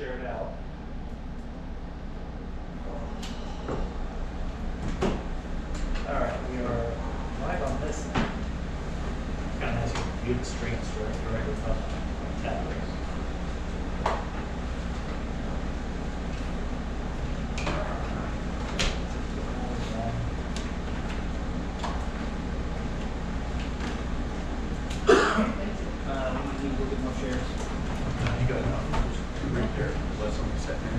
share it out. Alright, we are live on this now. Kind of has to view the screen directly from the tab. We need to get more shares. You got enough. Right there. Let somebody sit there.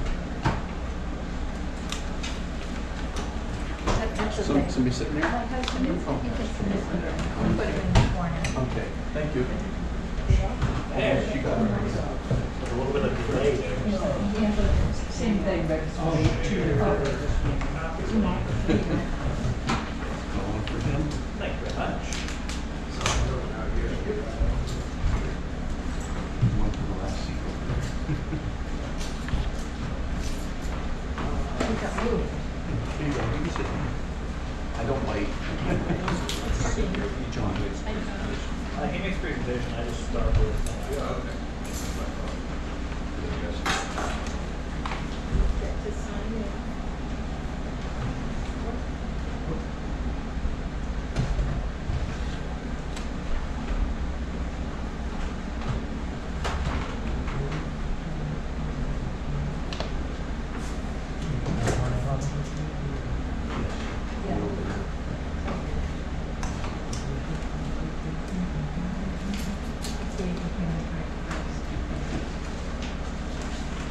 Somebody sitting there? My husband is, he can sit there. I'll put him in the corner. Okay, thank you. There, she got it. A little bit of delay there. Same thing, but it's only two. Going for him. Thank you very much. One for the last seat. We got moved. Here you go, you can sit down. I don't bite. John, He makes presentation, I just start with. Get to sign in.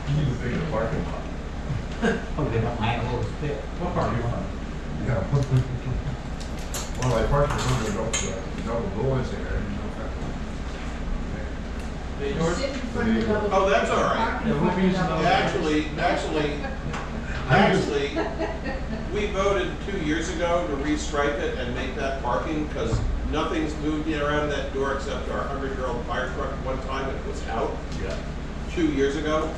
You need a bigger parking lot. Oh, they have my little pit. What part are you on? Yeah. Well, I parked in the double doors there. Sit in front of the double- Oh, that's all right. Park in front of the double- Actually, we voted 2 years ago to restripe it and make that parking because nothing's moved around that door except our 100-year-old fire truck one time and it was out Yeah. 2 years ago.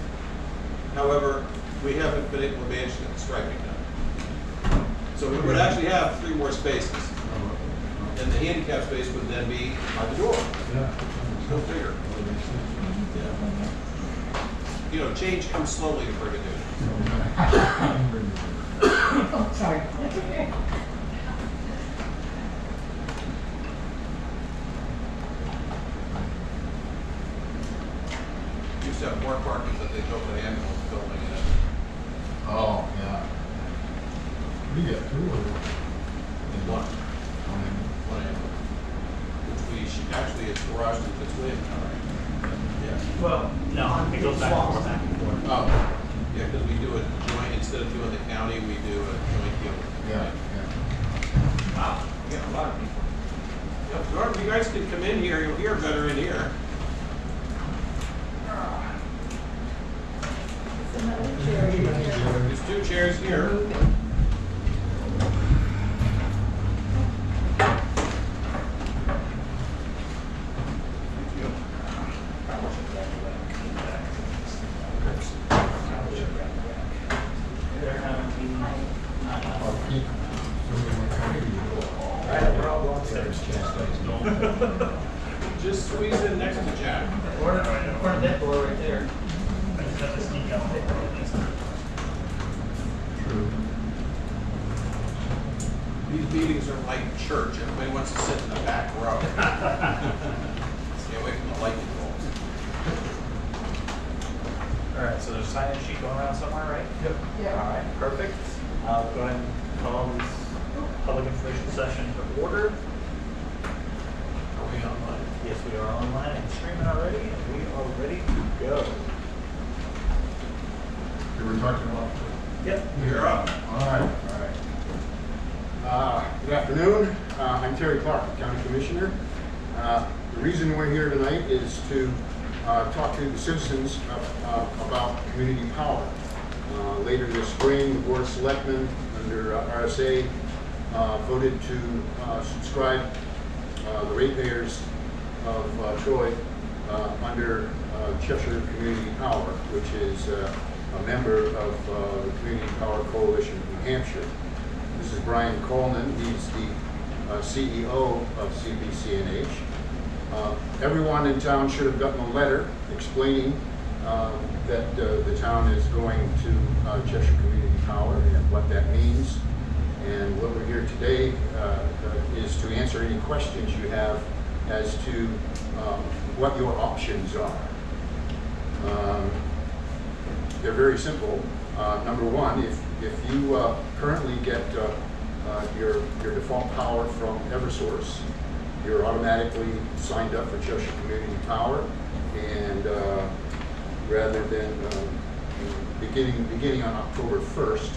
However, we haven't been able to manage the striping now. So we would actually have 3 more spaces. And the handicap space would then be by the door. Yeah. Go figure. You know, change comes slowly to Brigadoon. Oh, sorry. Used to have more parking, but they built an ambulance building in it. Oh, yeah. We get two or? One ambulance. Which we should, actually, it's garage to the twin, all right? Yeah. Well, no, it goes back and forth. Oh, yeah, because we do a joint, instead of doing the county, we do a joint deal with the Yeah, county. yeah. Wow, we got a lot of people. Yeah, Norm, you guys can come in here, you'll hear better in here. It's another chair here. There's 2 chairs here. Move it. I'll keep somebody in the county. We're all going upstairs. Just squeeze in next to Jack. Or in front of that door right there. I just have to sneak out there. True. These meetings are like church, everybody wants to sit in the back row. Stay away from the light bulbs. Alright, so there's a sign-in sheet going around somewhere, right? Yep. Yeah. Alright, perfect. I'll go ahead and call this public information session to order. Are we online? Yes, we are online and streaming already, and we are ready to go. We were talking about. Yep. You're up. All right. Good afternoon. I'm Terry Clark, County Commissioner. The reason we're here tonight is to talk to the citizens about community power. Later this spring, the Board of Selectmen under RSA voted to subscribe the ratepayers of Troy under Cheshire Community Power, which is a member of the Community Power Coalition of New Hampshire. This is Brian Coleman. He's the CEO of CPCNH. Everyone in town should have gotten a letter explaining that the town is going to Cheshire Community Power and what that means. And what we're here today is to answer any questions you have as to what your options are. They're very simple. Number one, if you currently get your default power from Eversource, you're automatically signed up for Cheshire Community Power, and rather than beginning on October 1st,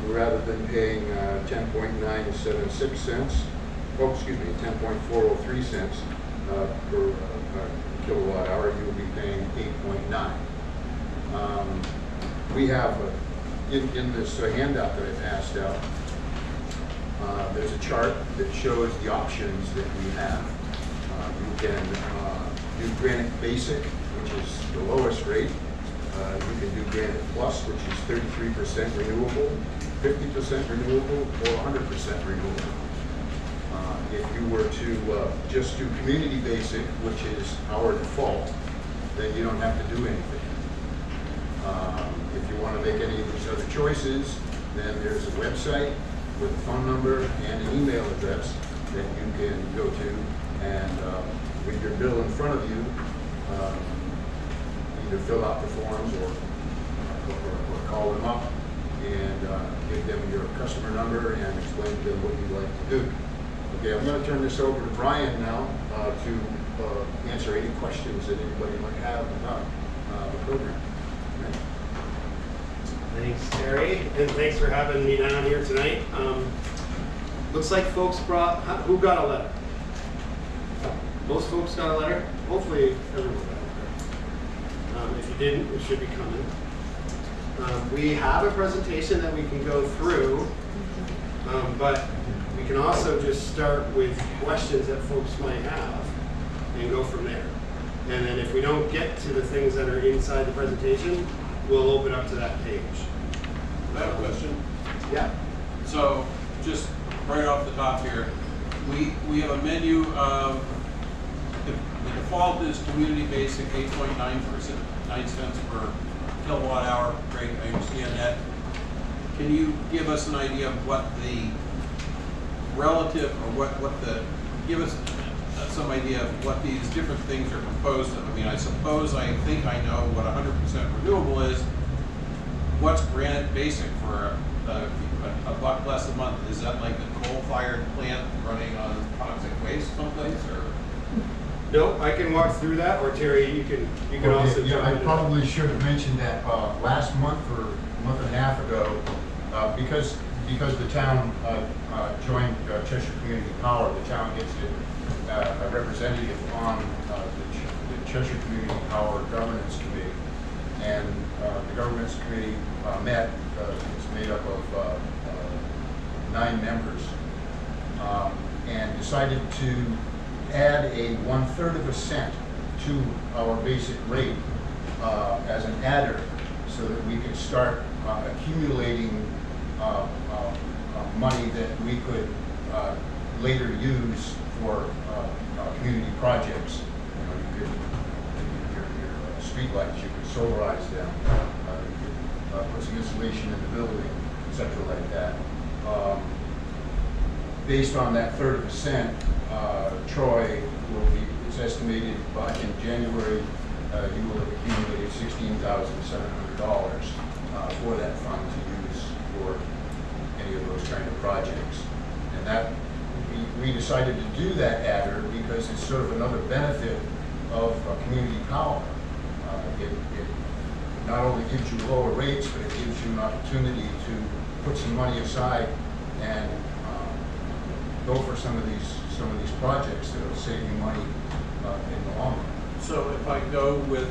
rather than paying 10.976 cents, oh, excuse me, 10.403 cents per kilowatt hour, you will be paying 8.9. We have, in this handout that I passed out, there's a chart that shows the options that we have. You can do Granite Basic, which is the lowest rate. You can do Granite Plus, which is 33% renewable, 50% renewable, or 100% renewable. If you were to just do Community Basic, which is our default, then you don't have to do anything. If you want to make any of these other choices, then there's a website with a phone number and an email address that you can go to, and with your bill in front of you, either fill out the forms or call them up and give them your customer number and explain to them what you'd like to do. Okay, I'm going to turn this over to Brian now to answer any questions that anybody might have about the program. Okay. Thanks, Terry, and thanks for having me down here tonight. Looks like folks brought, who got a letter? Most folks got a letter? Hopefully everyone got a letter. If you didn't, it should be coming. We have a presentation that we can go through, but we can also just start with questions that folks might have and go from there. And then if we don't get to the things that are inside the presentation, we'll open up to that page. I have a question. Yeah. So, just right off the top here, we have a menu of, the default is Community Basic 8.9 cents per kilowatt hour. Great, I understand that. Can you give us an idea of what the relative, or give us some idea of what these different things are composed of? I mean, I think I know what 100% renewable is. What's Granite Basic for a buck less a month? Is that like a coal-fired plant running on toxic waste someplace, or? No, I can walk through that, or Terry, you can also jump I in. probably should have mentioned that last month or a month and a half ago, because the town joined Cheshire Community Power, the town gets a representative on the Cheshire Community Power Governance Committee. And the Governance Committee met, it's made up of 9 members, and decided to add a 1/3 of a cent to our basic rate as an adder, so that we could start accumulating money that we could later use for community projects. You know, you could, your streetlights, you could solarize them, you could put some insulation in the building, etc. like that. Based on that 1/3 of a cent, Troy will be, it's estimated by in January, you will have accumulated $16,700 for that fund to use for any of those kind of projects. And that, we decided to do that adder because it's sort of another benefit of community power. It not only gives you lower rates, but it gives you an opportunity to put some money aside and go for some of these projects that will save you money in the long run. So if I go with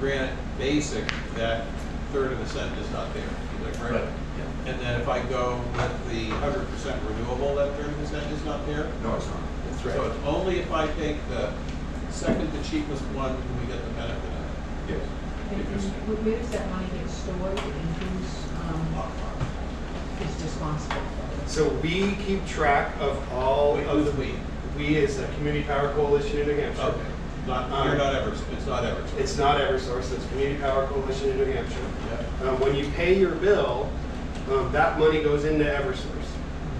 Granite Basic, that 1/3 of a cent is not there, is that correct? Right. Yeah. And then if I go with the 100% renewable, that 1/3 of a cent is not there? No, it's not. That's right. So it's only if I take the second to cheapest one do we get the benefit of it? Yes. And where does that money get stored, and who's is responsible for it? So we keep track of all Wait, of who's the, we? we as a Community Power Coalition in New Hampshire. Okay. You're not Eversource, it's not Eversource. It's not Eversource, it's Community Power Coalition in New Hampshire. Yeah. When you pay your bill, that money goes into Eversource.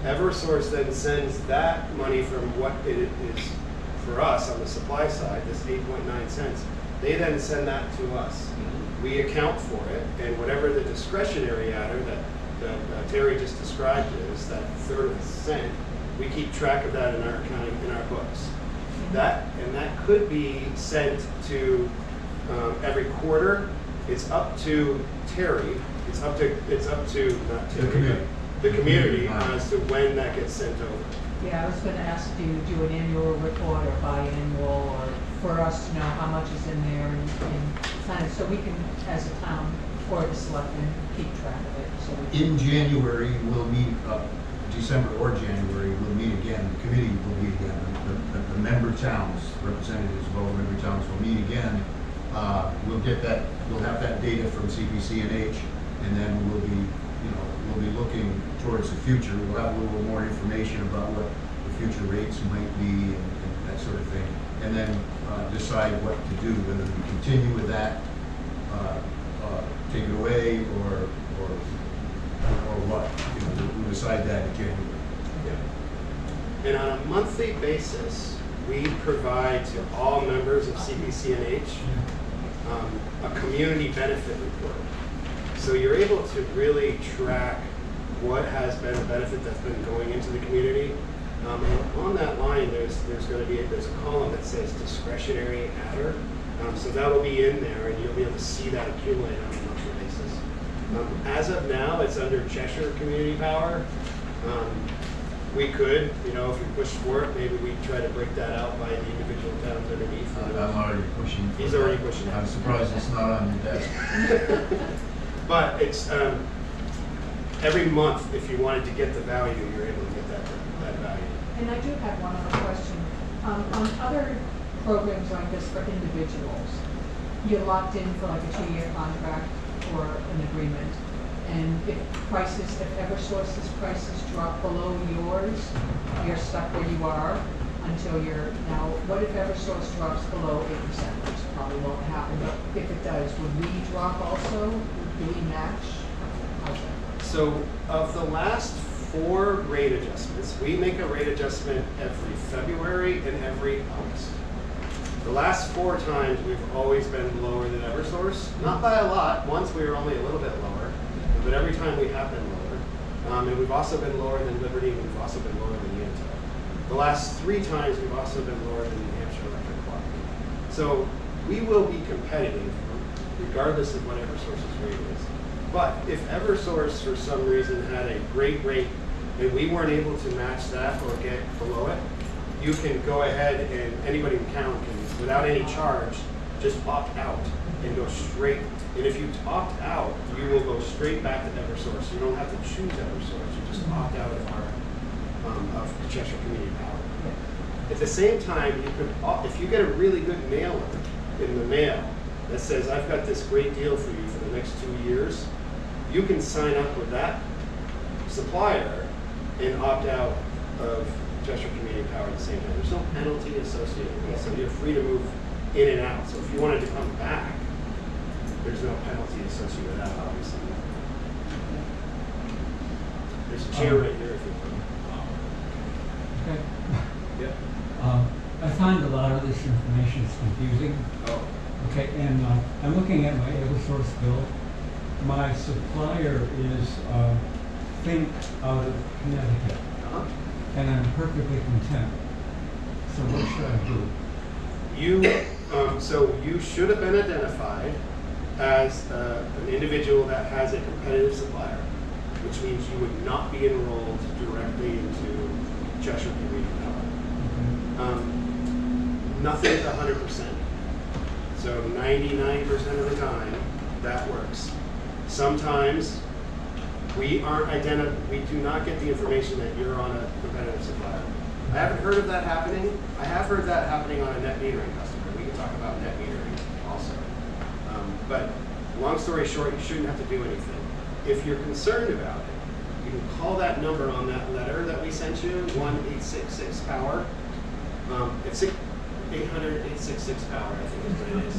Eversource then sends that money from what it is for us on the supply side, this 8.9 cents. They then send that to us. We account for it, and whatever the discretionary adder that Terry just described is, that third of a cent, we keep track of that in our accounting, in our books. That could be sent to every quarter. It's up to Terry. It's up to not Terry, The community. the community as to when that gets sent over. Yeah, I was gonna ask, do you do an annual report or biannual, or for us to know how much is in there and kind of, so we can, as a town or the selectmen, keep track of it, so we can. In January, we'll meet, December or January, we'll meet again, the committee will meet again. The member towns, representatives of all member towns will meet again. We'll get that, we'll have that data from CPC&H, and then we'll be, we'll be looking towards the future. We'll have a little more information about what the future rates might be and that sort of thing. And then decide what to do, whether we continue with that, take it away, or what. We'll decide that in January. Yeah. And on a monthly basis, we provide to all members of CPC&H a community benefit report. So you're able to really track what has been a benefit that's been going into the community. And on that line, there's going to be there's a column that says discretionary adder. So that will be in there, and you'll be able to see that accumulate on a monthly basis. As of now, it's under Cheshire Community Power. We could, if we push for it, maybe we try to break that out by the individual towns underneath. I'm already pushing. He's already pushing it. I'm surprised it's not on your desk. But it's every month, if you wanted to get the value, you're able to get that value. And I do have one other question. On other programs like this for individuals, you're locked in for like a 2-year contract or an agreement. And if Eversource's prices drop below yours, you're stuck where you are until you're, now, what if Eversource drops below 8%, which probably won't happen, but if it does, would we drop also? Do we match? How's that? So of the last 4 rate adjustments, we make a rate adjustment every February and every August. The last 4 times, we've always been lower than Eversource. Not by a lot. Once we were only a little bit lower, but every time we have been lower. And we've also been lower than Liberty, and we've also been lower than Unitil. The last 3 times, we've also been lower than New Hampshire Electric Cooperative. So we will be competitive regardless of what Eversource's rate is. But if Eversource, for some reason, had a great rate and we weren't able to match that or get below it, you can go ahead and anybody in town can, without any charge, just opt out and go straight. And if you opt out, you will go straight back to Eversource. You don't have to choose Eversource. You just opt out of our of Cheshire Community Power. At the same time, you could, if you get a really good mailer in the mail that says, "I've got this great deal for you for the next 2 years," you can sign up with that supplier and opt out of Cheshire Community Power at the same time. There's no penalty associated with it, so you're free to move in and out. So if you wanted to come back, there's no penalty associated with that, obviously. There's a chair right here if you want. Okay. Yep. I find a lot of this information is confusing. Oh. Okay, and I'm looking at my Eversource bill. My supplier is Think out of Connecticut, and I'm perfectly content. So what should I do? So you should have been identified as an individual that has a competitive supplier, which means you would not be enrolled directly into Cheshire Community Power. Nothing's 100%. So 99% of the time, that works. Sometimes we do not get the information that you're on a competitive supplier. I haven't heard of that happening. I have heard that happening on a net metering customer. We can talk about net metering also. But long story short, you shouldn't have to do anything. If you're concerned about it, you can call that number on that letter that we sent you, 1-866-POWER. 866 power, I think is what it is.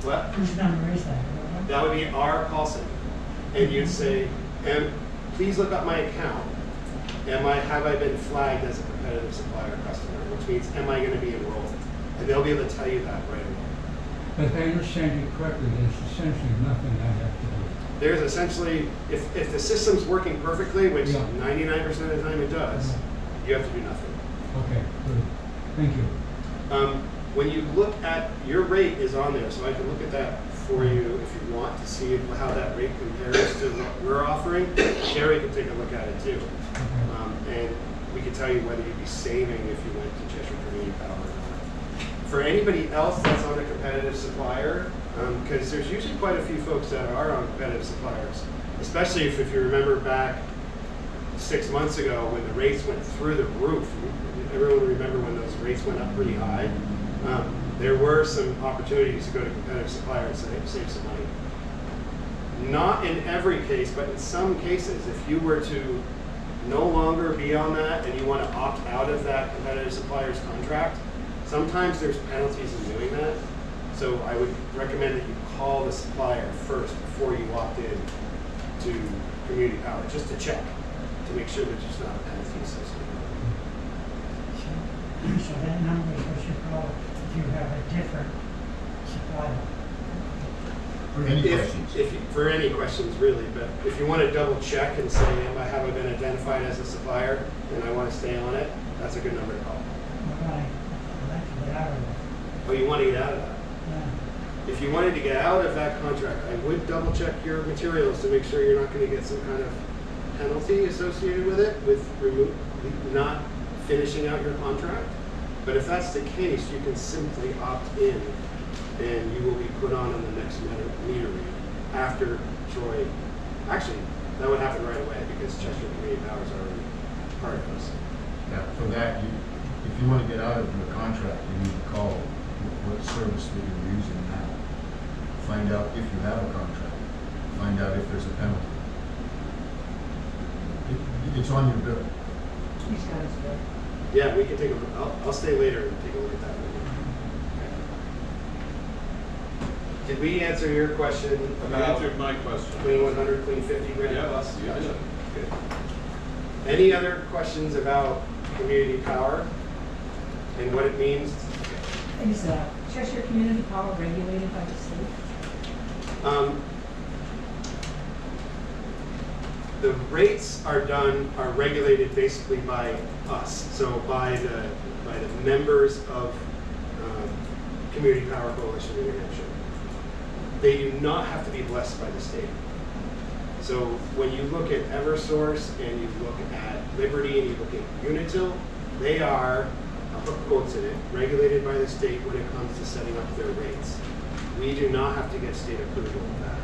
What? Whose number is that? That would be our call center. And you'd say, and please look up my account. Have I been flagged as a competitive supplier customer? Which means, am I gonna be enrolled? And they'll be able to tell you that right away. But if I understand you correctly, there's essentially nothing I have to do. There's essentially, if the system's working perfectly, which Yeah. 99% of the time it does, you have to do nothing. Okay, good. Thank you. When you look at, your rate is on there, so I can look at that for you if you want to see how that rate compares to what we're offering. Sherry can take a look at it too. Okay. And we can tell you whether you'd be saving if you went to Cheshire Community Power or not. For anybody else that's on a competitive supplier, because there's usually quite a few folks that are on competitive suppliers, especially if you remember back 6 months ago when the rates went through the roof. Everyone remember when those rates went up pretty high? There were some opportunities to go to competitive suppliers and save some money. Not in every case, but in some cases, if you were to no longer be on that and you want to opt out of that competitive supplier's contract, sometimes there's penalties in doing that. So I would recommend that you call the supplier first before you opt in to Community Power, just to check, to make sure that there's not a penalty associated with it. So that number is what you call if you have a different supplier. For any questions? For any questions, really, but if you want to double check and say, have I been identified as a supplier and I want to stay on it, that's a good number to call. I'd like to get out of it. Oh, you want to get out of that? Yeah. If you wanted to get out of that contract, I would double check your materials to make sure you're not going to get some kind of penalty associated with it, with not finishing out your contract. But if that's the case, you can simply opt in and you will be put on in the next meter read after Troy. Actually, that would happen right away because Cheshire Community Power is already part of us. Yeah, for that, if you want to get out of your contract, you need to call what service that you're using now. Find out if you have a contract. Find out if there's a penalty. It's on your bill. He's got his bill. Yeah, we can take a look. I'll stay later and take a look at that with you. Did we answer your question You about answered my question. clean 100, clean 50 grand Yeah, plus? yeah, yeah. Good. Any other questions about community power and what it means? Is Cheshire Community Power regulated by the state? The rates are regulated basically by us, so by the members of Community Power Coalition in New Hampshire. They do not have to be blessed by the state. So when you look at Eversource and you look at Liberty and you look at Unitil, they are, I'll put quotes in it, regulated by the state when it comes to setting up their rates. We do not have to get state approval of that.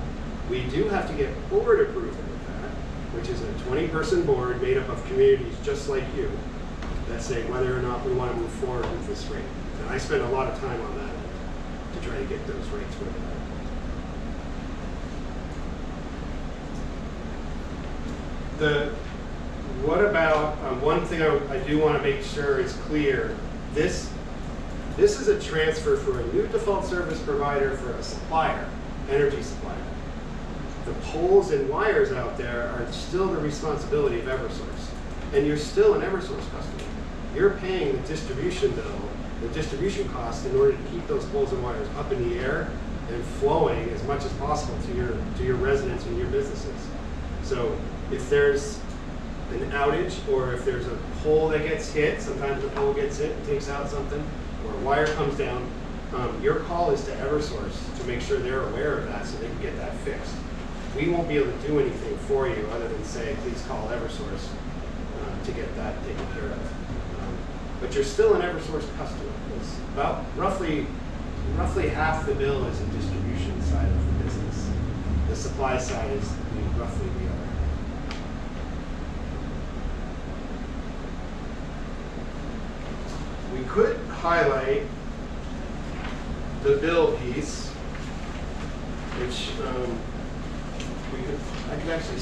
We do have to get board approval of that, which is a 20-person board made up of communities just like you that say whether or not we want to move forward with this rate. And I spend a lot of time on that to try to get those rates where they're at. What about, one thing I do want to make sure is clear, this is a transfer for a new default service provider for a supplier, energy supplier. The poles and wires out there are still the responsibility of Eversource. And you're still an Eversource customer. You're paying the distribution bill, the distribution cost in order to keep those poles and wires up in the air and flowing as much as possible to your residents and your businesses. So if there's an outage or if there's a pole that gets hit, sometimes the pole gets hit and takes out something, or a wire comes down, your call is to Eversource to make sure they're aware of that so they can get that fixed. We won't be able to do anything for you other than say, please call Eversource to get that taken care of. But you're still an Eversource customer. It's about roughly half the bill is the distribution side of the business. The supply side is roughly the other. We could highlight the bill piece, which I could actually,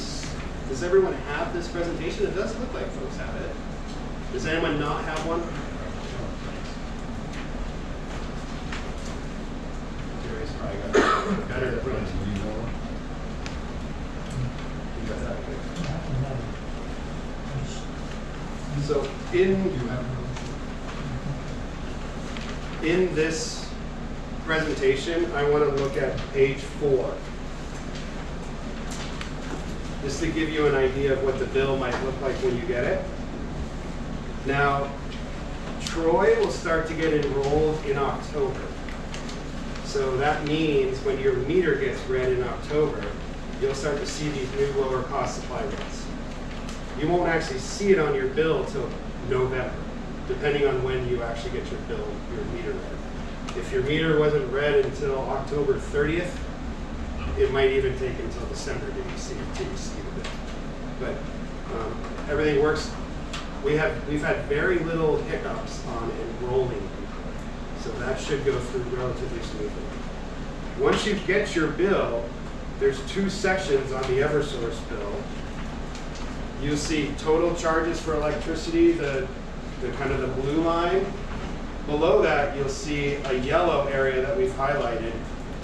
does everyone have this presentation? It does look like folks have it. Does anyone not have one? pretty much. You know, You got that, okay. That's another. So in this presentation, I want to look at page 4. Just to give you an idea of what the bill might look like when you get it. Now, Troy will start to get enrolled in October. So that means when your meter gets read in October, you'll start to see these new lower cost supply rates. You won't actually see it on your bill till November, depending on when you actually get your bill, your meter read. If your meter wasn't read until October 30th, it might even take until December to see the bill. But everything works. We've had very little hiccups on enrolling people, so that should go through relatively smoothly. Once you get your bill, there's 2 sections on the Eversource bill. You'll see total charges for electricity, the kind of the blue line. Below that, you'll see a yellow area that we've highlighted,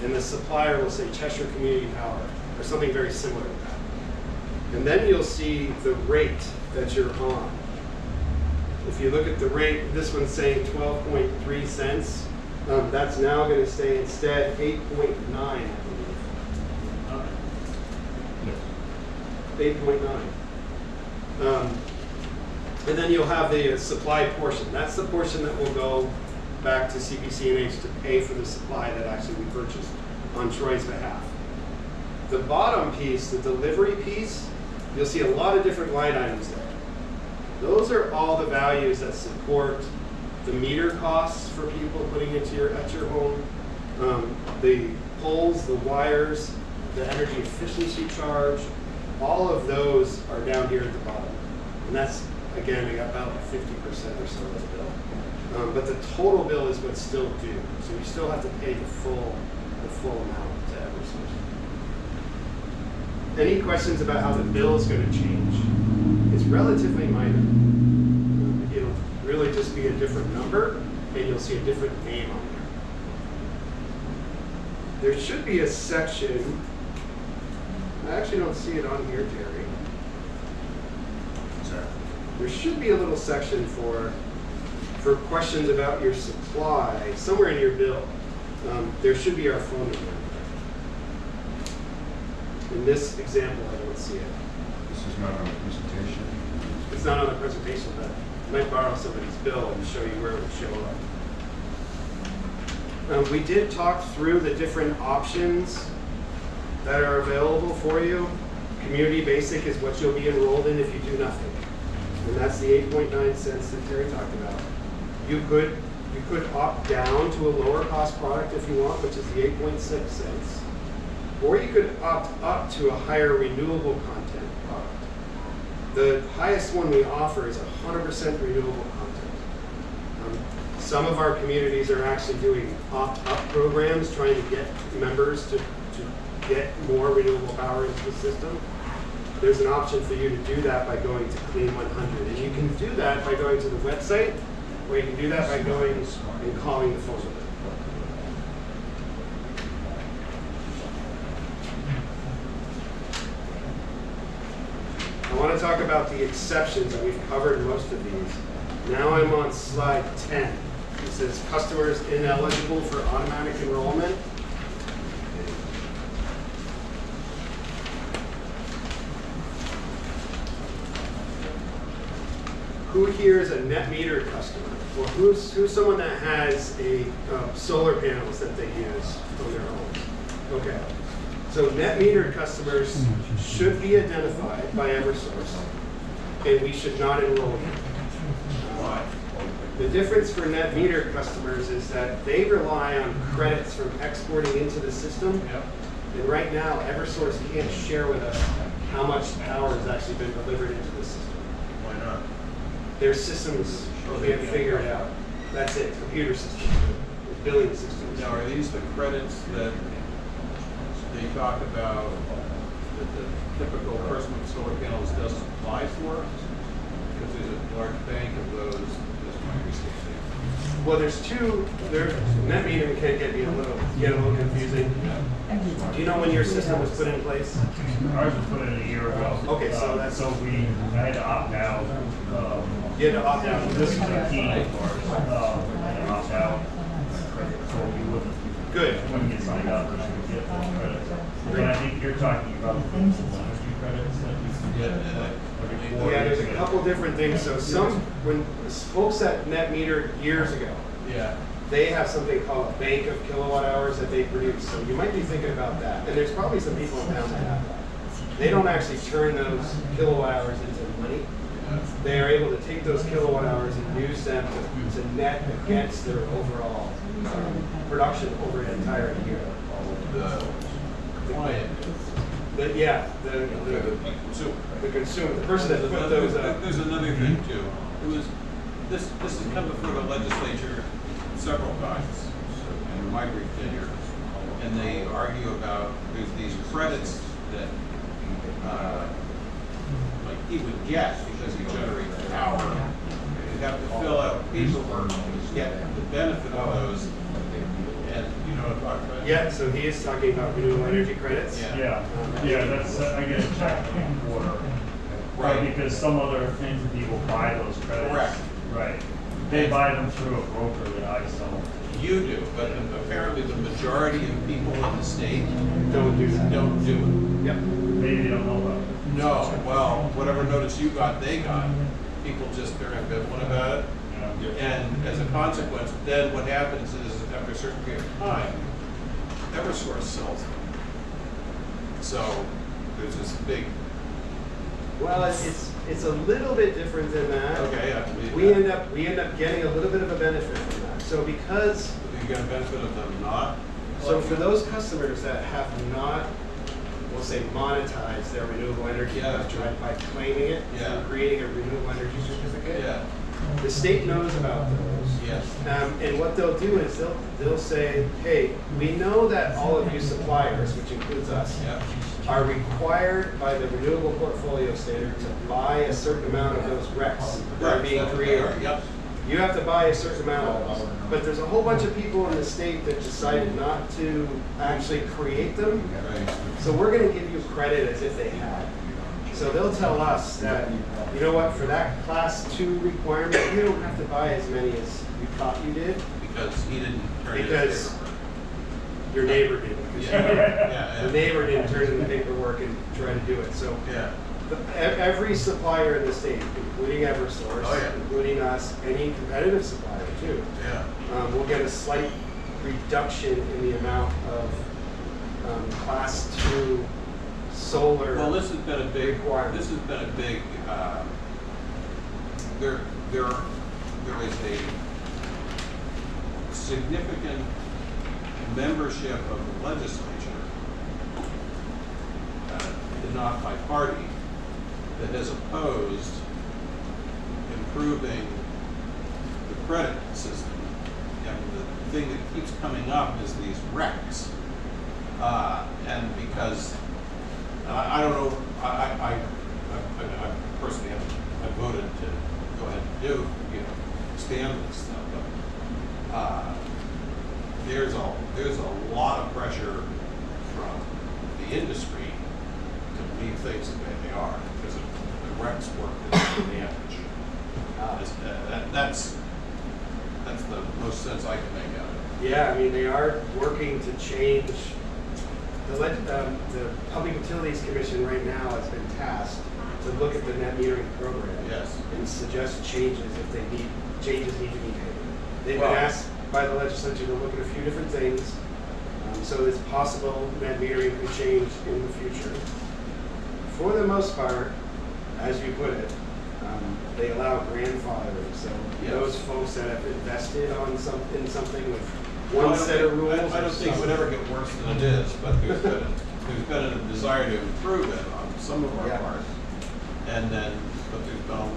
and the supplier will say Cheshire Community Power, or something very similar to that. And then you'll see the rate that you're on. If you look at the rate, this one's saying 12.3 cents. That's now going to stay instead 8.9, I believe. 8.9. And then you'll have the supply portion. That's the portion that will go back to CPC&H to pay for the supply that actually we purchased on Troy's behalf. The bottom piece, the delivery piece, you'll see a lot of different line items there. Those are all the values that support the meter costs for people putting into at your home, the poles, the wires, the energy efficiency charge. All of those are down here at the bottom, and that's again about 50% or so of the bill. But the total bill is what's still due, so you still have to pay the full amount to Eversource. Any questions about how the bill is going to change? It's relatively minor. It'll really just be a different number, and you'll see a different name on there. There should be a section. I actually don't see it on here, Terry. There should be a little section for questions about your supply somewhere in your bill. There should be our phone number. In this example, I don't see it. this is not on the presentation. It's not on the presentation, but I might borrow somebody's bill and show you where it would show up. We did talk through the different options that are available for you. Community Basic is what you'll be enrolled in if you do nothing. And that's the 8.9 cents that Terry talked about. You could opt down to a lower cost product if you want, which is the 8.6 cents. Or you could opt up to a higher renewable content product. The highest one we offer is 100% renewable content. Some of our communities are actually doing opt-up programs, trying to get members to get more renewable power into the system. There's an option for you to do that by going to Clean 100. And you can do that by going to the website, or you can do that by going and calling the phone number. I want to talk about the exceptions, and we've covered most of these. Now I'm on slide 10. It says customers ineligible for automatic enrollment. Who here is a net meter customer? Or who's someone that has a solar panels that they use on their homes? Okay. So net meter customers should be identified by Eversource, and we should not enroll them. Why? The difference for net meter customers is that they rely on credits from exporting into the system. Yep. And right now, Eversource can't share with us how much power has actually been delivered into the system. Why not? Their systems can't figure it out. That's it, computer systems, billing systems. Now, are these the credits that they talk about that the typical person with solar panels doesn't apply for? Because there's a large bank of those Well, there's two, net metering can get a little confusing. Do you know when your system was put in place? Ours was put in a year ago. Okay, so that's- So I had to opt out. You had to opt out. This is a key of ours, I had to opt out. So we wouldn't get signed up, we should get full credits. But I think you're talking about the energy credits that we can get, like, every quarter. Yeah, there's a couple different things. So when folks that net metered years ago, Yeah. they have something called a bank of kilowatt hours that they produce. So you might be thinking about that. And there's probably some people in town that have that. They don't actually turn those kilowatt hours into money. They are able to take those kilowatt hours and use them to net against their overall production over an entire year. The client. The consumer, the person that put those up. There's another thing too. This has come before the legislature several times in my brief tenure, and they argue about there's these credits that like he would get because he generates power. You have to fill out paperwork to get the benefit of those. And you know what I'm talking about? Yeah, so he is talking about renewable energy credits. Yeah. Yeah, that's, I get a check in quarter. Right. Because some other entity will buy those credits. Correct. Right. They buy them through a broker that I sell. You do, but apparently the majority of people in the state Don't do that. don't do it. Yep. Maybe they don't know about it. No, well, whatever notice you got, they got. People just, they're ambivalent about it. Yeah. And as a consequence, then what happens is, after a certain period of time, Eversource sells them. So there's this big, Well, it's a little bit different than that. okay, I believe We that. end up getting a little bit of a benefit from that. So because, You get a benefit of them not. so for those customers that have not, we'll say monetized their renewable energy Yeah. voucher by claiming it, Yeah. and creating a renewable energy certificate, Yeah, the state knows about those. yes. And what they'll do is they'll say, hey, we know that all of you suppliers, which includes us, Yeah, are required by the renewable portfolio standard to buy a certain amount of those RECs that are being created. Yep. You have to buy a certain amount of those. But there's a whole bunch of people in the state that decided not to actually create them. Right. So we're gonna give you credit as if they had. So they'll tell us that, you know what, for that class 2 requirement, you don't have to buy as many as you thought you did, Because he didn't turn it in. because your neighbor did. Because Yeah, the yeah, neighbor didn't turn in the paperwork and try to do it. So yeah. every supplier in the state, including Eversource, Oh, yeah. including us, any competitive supplier too, Yeah. will get a slight reduction in the amount of class 2 solar. Well, this has been a big, requirement. this has been a big, there is a significant membership of the legislature, not my party, that has opposed improving the credit system. And the thing that keeps coming up is these RECs. And because I don't know, I personally haven't, I voted to go ahead and do, expand this stuff, but there's a lot of pressure from the industry to leave things the way they are, because the RECs work to the advantage. That's the most sense I can make out of it. Yeah, I mean, they are working to change. The Public Utilities Commission right now has been tasked to look at the net metering program. Yes. And suggest changes if changes need to be made. They've Well- been asked by the legislature to look at a few different things. So it's possible net metering could change in the future. For the most part, as you put it, they allow grandfathering. So Yes. those folks that have invested in something with Well, one set of rules. I don't think it would ever get worse than it is, but there's been a desire to improve it on some of our Yeah. part. And then, but there's been,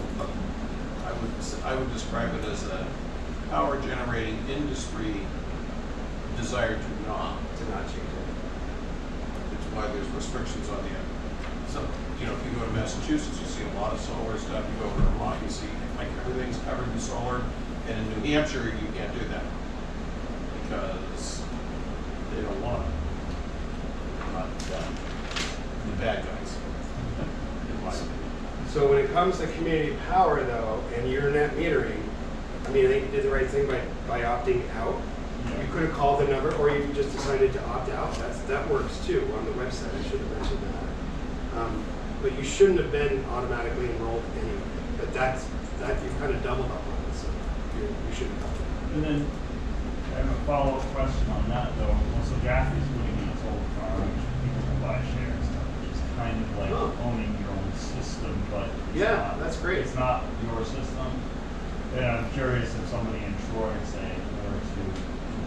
I would describe it as a power generating industry desire to not. To not change it. It's why there's restrictions on the, if you go to Massachusetts, you see a lot of solar stuff. You go over to Vermont, you see like everything's covered in solar. And in New Hampshire, you can't do that because They don't want it. Not them. the bad guys. In my opinion. So when it comes to community power though, and you're net metering, I mean, I think you did the right thing by opting out. Yeah. You could have called the number, or you just decided to opt out. That works too on the website. I should have mentioned that. But you shouldn't have been automatically enrolled anyway. But that you've kind of doubled up on it, so you shouldn't have done that. And then I have a follow-up question on that though. Also, Jaffrey's putting in its old farm, which people can buy shares of, which is kind of like Oh. owning your own system, but it's Yeah, not, that's great. It's not your system. And I'm curious if somebody in Troy, say, were to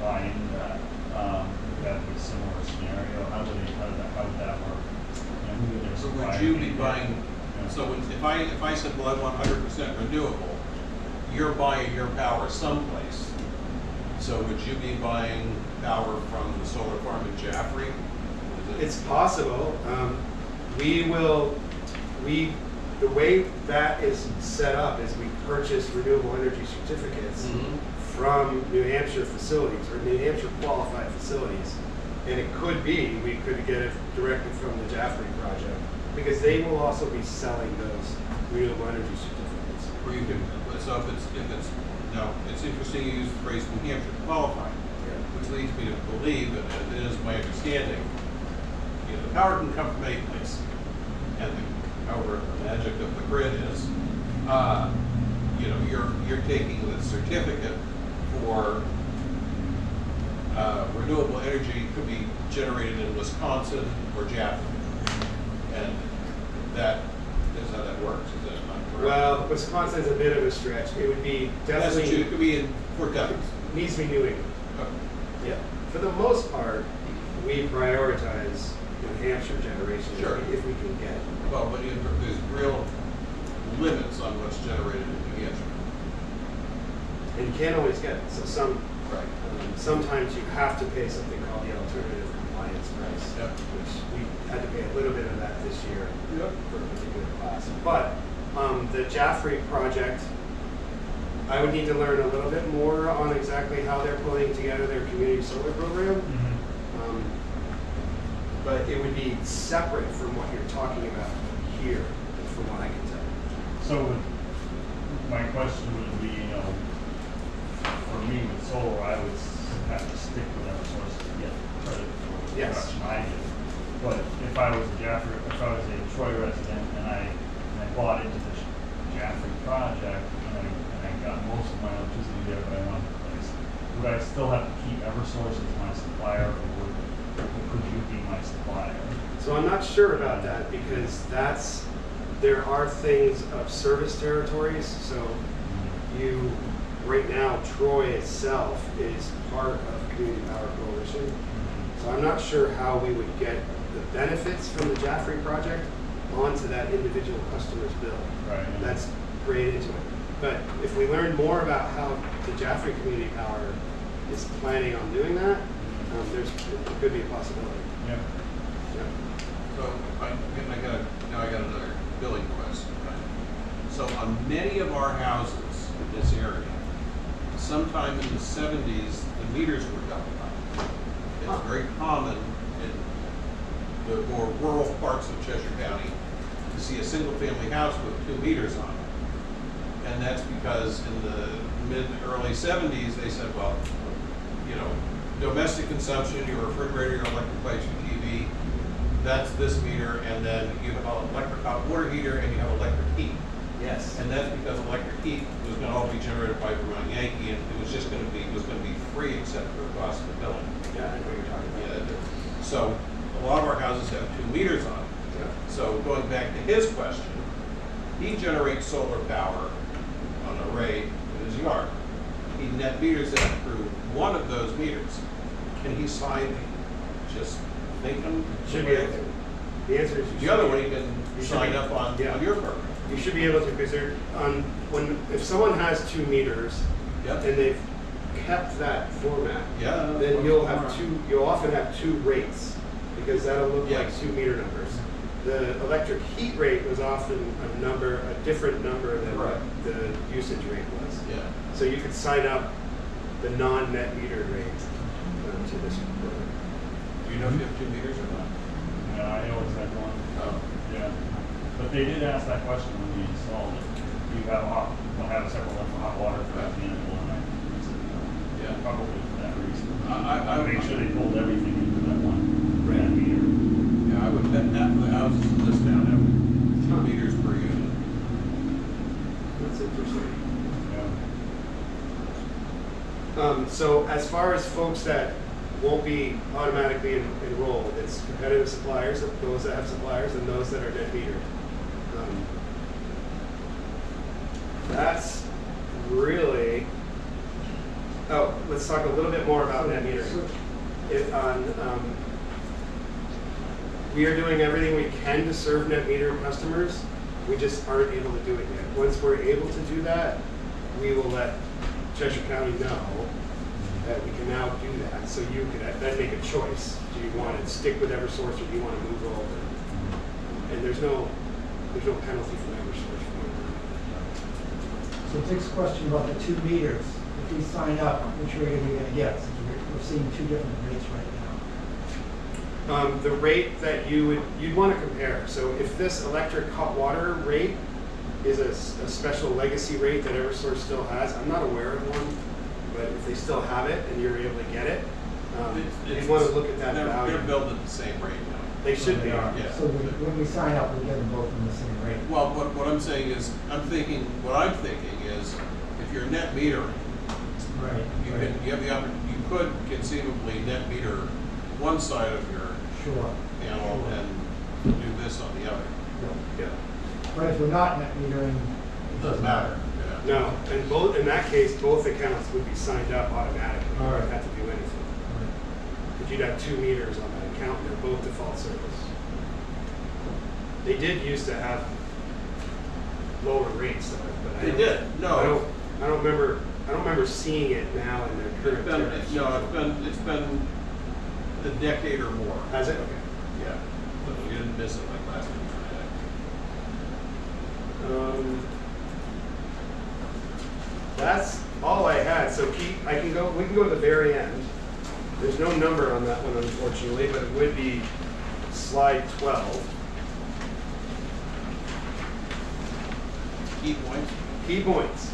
buy into that, would that be a similar scenario? How would that work? You know, who would their So supplier would you be be? buying, Yeah. so if I said, well, I want 100% renewable, you're buying your power someplace. So would you be buying power from the solar farm in Jaffrey? Is it- It's possible. The way that is set up is we purchase renewable energy certificates Mhm. from New Hampshire facilities or New Hampshire qualified facilities. And it could be, we could get it directly from the Jaffrey project because they will also be selling those renewable energy certificates. Or you could, so if it's, no, it's interesting you use the phrase New Hampshire qualified, which leads me to believe, and it is my understanding, you know, the power can come from any place. And however, the magic of the grid is, you know, you're taking the certificate for renewable energy could be generated in Wisconsin or Jaffrey. And that is how that works, is that not correct? Well, Wisconsin's a bit of a stretch. It would be Massachusetts, definitely, it could be in Fort Devens. needs to be New England. Okay. Yeah. For the most part, we prioritize New Hampshire generation Sure. if we can get it. Well, but there's real limits on what's generated in New Hampshire. And you can't always get it. So Right. sometimes you have to pay something called the alternative compliance price, Yep. which we had to pay a little bit of that this year Yep. for a particular class. But the Jaffrey project, I would need to learn a little bit more on exactly how they're pulling together their community solar program. Mhm. But it would be separate from what you're talking about here, from what I can tell. So my question would be, you know, for me with solar, I would have to stick with Eversource to get credit for the Yes. production I do. But if I was a Troy resident and I bought into the Jaffrey project and I got most of my electricity there, but I wanted to place, would I still have to keep Eversource as my supplier, or could you be my supplier? So I'm not sure about that because there are things of service territories. So right now, Troy itself is part of Community Power Coalition. So I'm not sure how we would get the benefits from the Jaffrey project onto that individual customer's bill. Right. That's great into it. But if we learn more about how the Jaffrey Community Power is planning on doing that, it could be a possibility. Yeah. Yeah. So now I got another billing question. Right? So on many of our houses in this area, sometime in the 70s, the meters were double up. It's very common in the more rural parts of Cheshire County to see a single-family house with 2 meters on it. And that's because in the mid-early 70s, they said, well, you know, domestic consumption, your refrigerator, your electric lights, your TV, that's this meter, and then you have an electric hot water heater and you have electric heat. Yes. And that's because electric heat was going to all be generated by Vermont Yankee, and it was just going to be free except for the cost of the billing. Yeah, I know what you're talking about. Yeah. So a lot of our houses have 2 meters on it. Yeah. So going back to his question, he generates solar power on an array in his yard. He net meters that through one of those meters. Can he sign, just make them? Should be able to. The answer is you should. The other be one, able he to. can You should sign be- up on yeah. your program. You should be able to, because if someone has 2 meters Yep. and they've kept that format, Yeah. then you'll often have 2 rates, because that'll look Yeah. like 2 meter numbers. the electric heat rate was often a different number than what Right. the usage rate was. Yeah. So you could sign up the non-net metered rate to this program. Do you know if you have 2 meters or not? Yeah, I always had one. Oh. Yeah. But they did ask that question when we installed it. Do you have we'll have a separate one for hot water for that vehicle? And I said, no. Yeah. Probably for that reason. I would make sure they pulled everything into that one meter. Yeah, I would bet half of the houses in this town have 2 meters per unit. That's interesting. Yeah. So as far as folks that won't be automatically enrolled, it's competitive suppliers, those that have suppliers, and those that are net metered. That's really. Oh, let's talk a little bit more about net metering. We are doing everything we can to serve net metered customers. We just aren't able to do it yet. Once we're able to do that, we will let Cheshire County know that we can now do that. So you could then make a choice. Do you want to stick with Eversource or do you want to move over? And there's no penalty from Eversource for it. So Dick's question about the 2 meters, if we sign up, which rate are we gonna get? Since we're seeing 2 different rates right now. The rate that you'd want to compare. So if this electric hot water rate is a special legacy rate that Eversource still has, I'm not aware of one, but if they still have it and you're able to get it, you'd want to look at that value. They're billed at the same rate now. They should be. Yeah. So when we sign up, we get them both in the same rate. Well, what I'm saying is, what I'm thinking is, if you're net metering, Right. you could conceivably net meter one side of your Sure. panel Sure. and do this on the other. Yeah. But if we're not net metering, it Doesn't matter. Yeah. No, and in that case, both accounts would be signed up automatically. You All don't right. have to do anything. But you'd have 2 meters on that account, and they're both default service. They did used to have lower rates, though, but They did. No. I don't remember seeing it now in their current tariffs. It's been a decade or more. Has it? Okay. Yeah. But we didn't miss it like last week. That's all I had. So we can go to the very end. There's no number on that one, unfortunately, but it would be slide 12. Key points. Key points.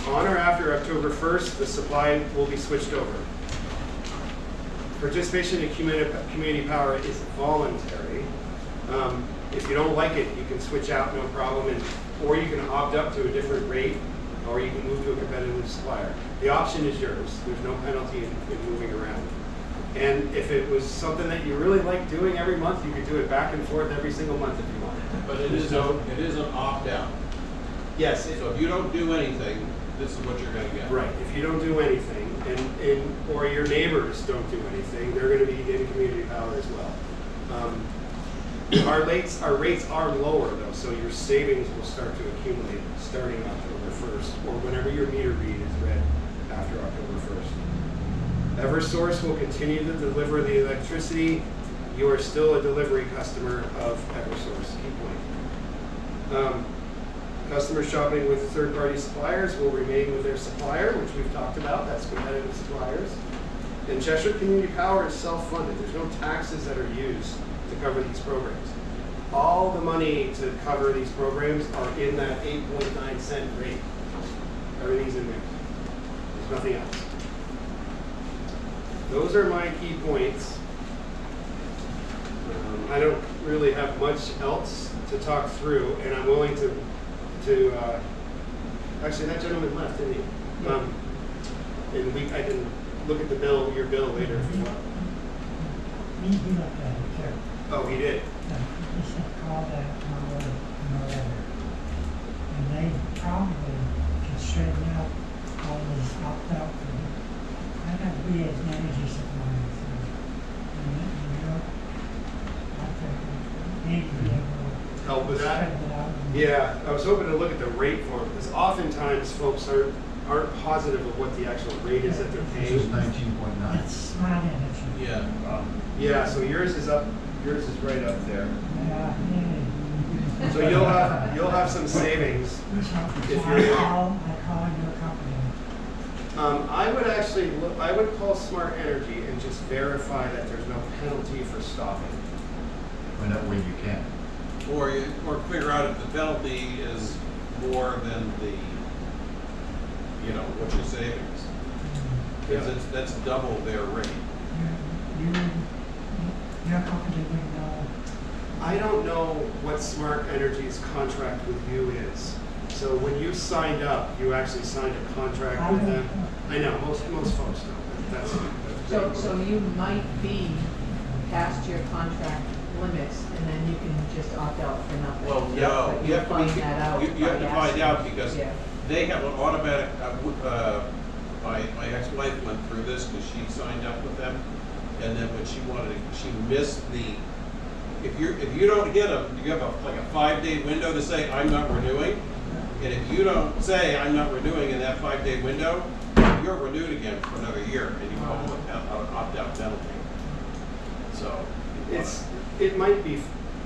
On or after October 1st, the supply will be switched over. Participation in community power is voluntary. If you don't like it, you can switch out, no problem, or you can opt up to a different rate, or you can move to a competitive supplier. The option is yours. There's no penalty in moving around. And if it was something that you really like doing every month, you could do it back and forth every single month if you wanted. But it is an opt-out. Yes. So if you don't do anything, this is what you're going to get. Right. If you don't do anything, or your neighbors don't do anything, they're going to be in community power as well. Our rates are lower though, so your savings will start to accumulate starting October 1st, or whenever your meter read is read after October 1st. Eversource will continue to deliver the electricity. You are still a delivery customer of Eversource. Key point. Customers shopping with third-party suppliers will remain with their supplier, which we've talked about. That's competitive suppliers. And Cheshire Community Power is self-funded. There's no taxes that are used to cover these programs. All the money to cover these programs are in that 8.9 cent rate. Everything's in there. There's nothing else. Those are my key points. I don't really have much else to talk through, and I'm willing to actually, that gentleman left, didn't he? And I can look at the bill, your bill later if you want. He looked at it too. Oh, he did? He said, call that no letter. And they probably can straighten out all this opt-out for you. I know we as energy suppliers, I think they need to be able to Help with that? straighten it out. Yeah, I was hoping to look at the rate form, because oftentimes folks aren't positive of what the actual rate is that they're This is paying. 19.9. It's smart energy. Yeah. Yeah, so yours is right up there. Yeah, yeah. So you'll have some savings if So you're. I call your company. I would call Smart Energy and just verify that there's no penalty for stopping. And that way you can. Or figure out if the penalty is more than the, you know, what your savings. Because that's double their rate. Your company would know. I don't know what Smart Energy's contract with you is. So when you signed up, you actually signed a contract with them. I know, most folks don't. So you might be past your contract limits, and then you can just opt out for nothing. Well, But no, you have to find that out. you have to by find asking. out because Yeah. they have an automatic, my ex-wife went through this because she signed up with them. And then when she missed if you don't hit them, you have like a 5-day window to say, I'm not renewing. And if you don't say, I'm not renewing in that 5-day window, you're renewed again for another year and you call it an opt-out penalty. So. It might be.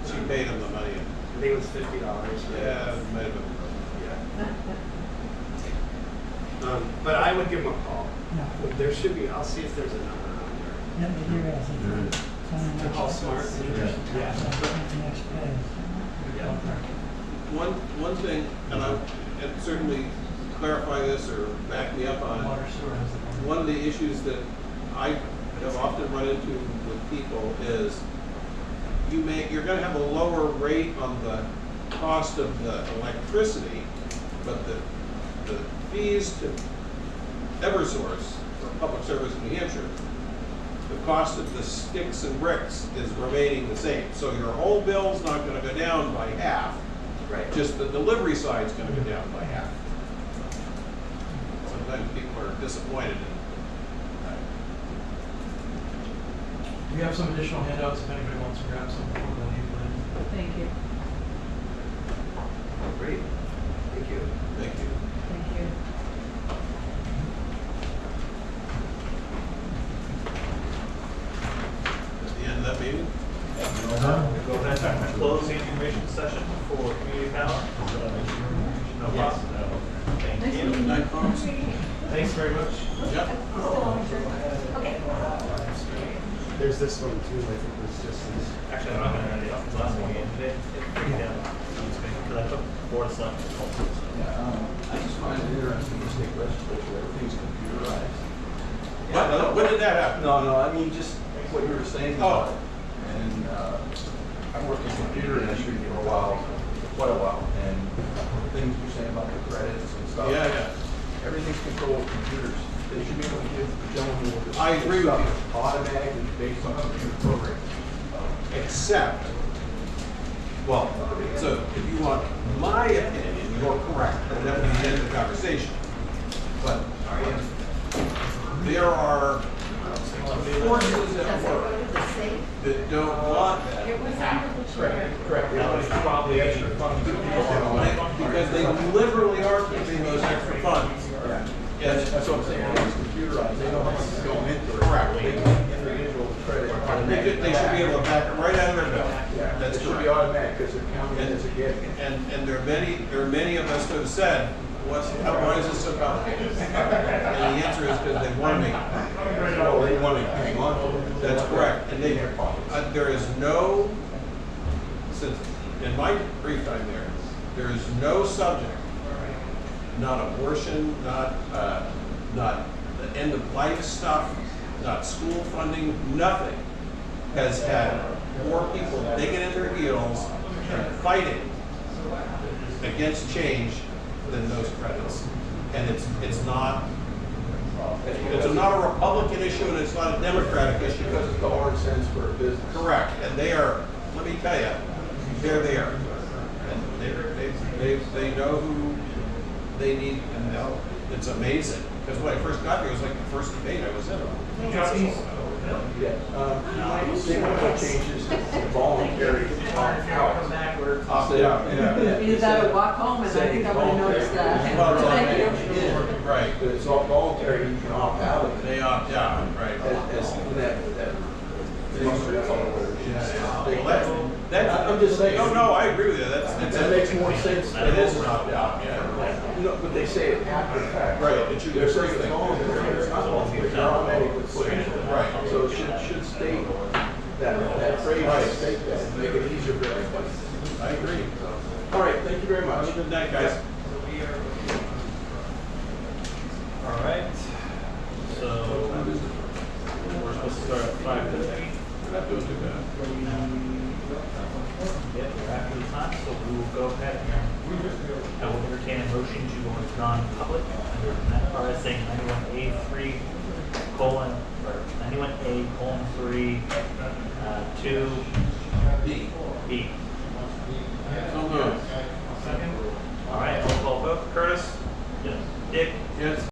She paid them the money. I think it was $50. Right? Yeah, it might have been. Yeah. But I would give them a call. No. There should be. I'll see if there's a number on there. Yeah, but there is. It's on the next- Call Smart. Yeah. It's on the next page. One thing, and certainly clarify this or back me up on it. One of the issues that I have often run into with people is you're going to have a lower rate on the cost of the electricity, but the fees to Eversource for public service in New Hampshire, the cost of the sticks and bricks is remaining the same. So your whole bill's not going to go down by half. Right. Just the delivery side's going to go down by half. Sometimes people are disappointed in that. We have some additional handouts if anybody wants to grab some. Thank you. Great. Thank you. Thank you. Thank you. At the end of that meeting? Go ahead and close the information session for community power. No Yes. problem. Thank Nice you. meeting you. Night, folks. Thanks very much. Yep. There's this one too. I think it was just this. Actually, I'm not going to read it off the last one again today. It's pretty down. Because I took board of selectmen. I just find it interesting in state legislature, everything's computerized. When did that happen? No, I mean, just what you were saying about it. And I worked in the computer industry for a while, quite a while, and the things you're saying about the credits and stuff. Yeah. Everything's controlled with computers. They should be able to give the gentleman with this. I agree with stuff you. automatically based on computer programs. Except, well, so if you want my opinion, you're correct. And that would be the end of the conversation. But there are forces at work that don't want Correct. Probably extra funds. because they literally are keeping those extra funds. That's what I'm saying, it's computerized, they don't have to go into it. Correct. They can individual credit. They should be able to back it right out of their bill. Yeah, That's it should be correct. automatic, because they're counting it as a gift. And there are many of us who have said, why is this so complicated? And the answer is because they want to make it. Well, they want to hang on to it. That's correct. And there is no, since in my brief time there is no subject, not abortion, not the end of life stuff, not school funding, nothing has had more people digging in their heels and fighting against change than those credits. And it's not a Republican issue and it's not a Democratic issue. Because it's the hard sense for a business. Correct. And they are, let me tell you, they're there. And they know who they need, and it's amazing. Because when I first got here, it was like the first debate I was in. Yeah. They want to changes to voluntary opt-out. Either that or walk home, and I think I'm gonna notice that. Well, Thank you. Right. But it's all voluntary, you can opt out of it. They opt out, right. As that thing I'm just saying. No, I agree with you, That makes more sense than open out. No, but they say it after the fact. Right, it should be They're the first saying thing. it's all in there, it's not all, but you're automatically pushing it. Right. So it should state that phrase, Right. should state that, and make it easier for everybody. I agree. All right, thank you very much. Have a good night, guys. All right, so we're supposed to start at 5:50. We're not doing too bad. Yep, we're after the time, so we will go ahead and I will entertain a motion to go into non-public under RSA 91A3 colon, or 91A colon 3, 2, B. B.